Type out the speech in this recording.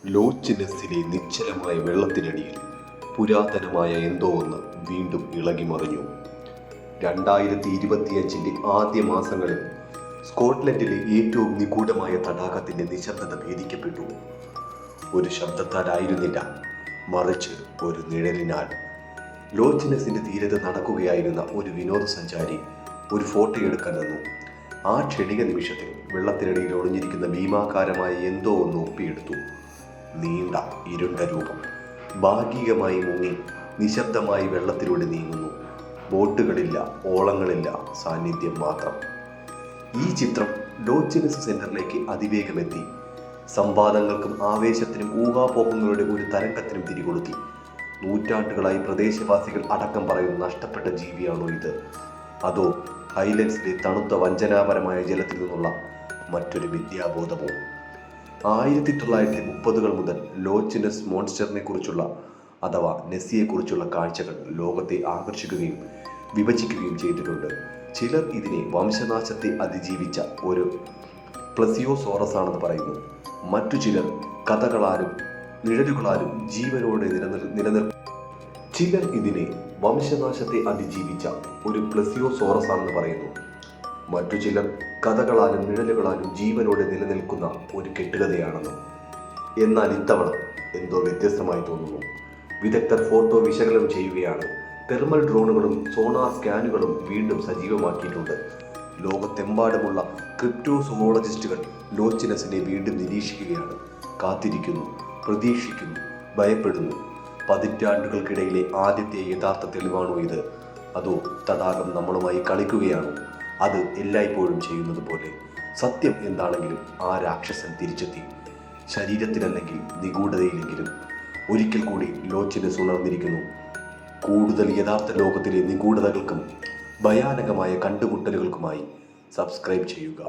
Loach നെസ്സിലെ നിശ്ചലമായ വെള്ളത്തിനടിയിൽ പുരാതനമായ എന്തോ ഒന്ന് വീണ്ടും ഇളകിമറിഞ്ഞു. 2025 ആദ്യ മാസങ്ങളിൽ സ്കോട്ട്ലൻഡിലെ ഏറ്റവും നിഗൂഢമായ തടാകത്തിന്റെ നിശബ്ദത ഭേദിക്കപ്പെട്ടു. ഒരു ശബ്ദത്താലായിരുന്നില്ല, മറിച്ച് ഒരു നിഴലിനാൽ. ലോച്ച് നെസ്സിന്റെ തീരത്ത് നടക്കുകയായിരുന്ന ഒരു വിനോദസഞ്ചാരി ഒരു ഫോട്ടോ എടുക്കാൻ നിന്നു. ആ ക്ഷണിക നിമിഷത്തിൽ വെള്ളത്തിനടിയിൽ ഒളിഞ്ഞിരിക്കുന്ന ഭീമാകാരമായ എന്തോ ഒന്ന് ഒപ്പിയെടുത്തു. നീണ്ട ഇരുണ്ട രൂപം ഭാഗികമായി മുങ്ങി നിശബ്ദമായി വെള്ളത്തിലൂടെ നീങ്ങുന്നു. ബോട്ടുകളില്ല, ഓളങ്ങളില്ല, സാന്നിധ്യം മാത്രം. ഈ ചിത്രം ലോച്ച് നെസ് സെന്ററിലേക്ക് അതിവേഗമെത്തി. സംവാദങ്ങൾക്കും ആവേശത്തിനും ഊഹാപോഹങ്ങളുടെ ഒരു തരംഗത്തിനും തിരികൊളുത്തി. നൂറ്റാണ്ടുകളായി പ്രദേശവാസികൾ അടക്കം പറയുന്ന നഷ്ടപ്പെട്ട ജീവിയാണോ ഇത്, അതോ ഹൈലൻഡ്സിലെ തണുത്ത വഞ്ചനാപരമായ ജലത്തിൽ നിന്നുള്ള മറ്റൊരു വിദ്യാബോധമോ? 1930-കൾ മുതൽ ലോച്ച് നെസ് മോൺസ്റ്ററിനെ കുറിച്ചുള്ള അഥവാ നെസ്സിയെക്കുറിച്ചുള്ള കാഴ്ചകൾ ലോകത്തെ ആകർഷിക്കുകയും വിഭജിക്കുകയും ചെയ്തിട്ടുണ്ട്. ചിലർ ഇതിനെ വംശനാശത്തെ അതിജീവിച്ച ഒരു പ്ലസിയോസോറസ് ആണെന്ന് പറയുന്നു. മറ്റു ചിലർ കഥകളാലും നിഴലുകളാലും ജീവനോടെ ചിലർ ഇതിനെ വംശനാശത്തെ അതിജീവിച്ച ഒരു പ്ലസിയോസോറസ് ആണെന്ന് പറയുന്നു. മറ്റു ചിലർ കഥകളാലും നിഴലുകളാലും ജീവനോടെ നിലനിൽക്കുന്ന ഒരു കെട്ടുകഥയാണെന്നും. എന്നാൽ ഇത്തവണ എന്തോ വ്യത്യസ്തമായി തോന്നുന്നു. വിദഗ്ധർ ഫോട്ടോ വിശകലനം ചെയ്യുകയാണ്. തെർമൽ ഡ്രോണുകളും സോണാർ സ്കാനുകളും വീണ്ടും സജീവമാക്കിയിട്ടുണ്ട്. ലോകത്തെമ്പാടുമുള്ള ക്രിപ്റ്റോസോളജിസ്റ്റുകൾ ലോച്ച് നെസ്സിനെ വീണ്ടും നിരീക്ഷിക്കുകയാണ്. കാത്തിരിക്കുന്നു, പ്രതീക്ഷിക്കുന്നു, ഭയപ്പെടുന്നു. പതിറ്റാണ്ടുകൾക്കിടയിലെ ആദ്യത്തെ യഥാർത്ഥ തെളിവാണോ ഇത്, അതോ തടാകം നമ്മളുമായി കളിക്കുകയാണോ? അത് എല്ലായ്പ്പോഴും ചെയ്യുന്നത് പോലെ. സത്യം എന്താണെങ്കിലും ആ രാക്ഷസൻ തിരിച്ചെത്തി. ശരീരത്തിലല്ലെങ്കിൽ നിഗൂഢതയിലെങ്കിലും. ഒരിക്കൽ കൂടി ലോച്ച് നെസ് ഉണർന്നിരിക്കുന്നു. കൂടുതൽ യഥാർത്ഥ ലോകത്തിലെ നിഗൂഢതകൾക്കും ഭയാനകമായ കണ്ടുമുട്ടലുകൾക്കുമായി സബ്സ്ക്രൈബ് ചെയ്യുക.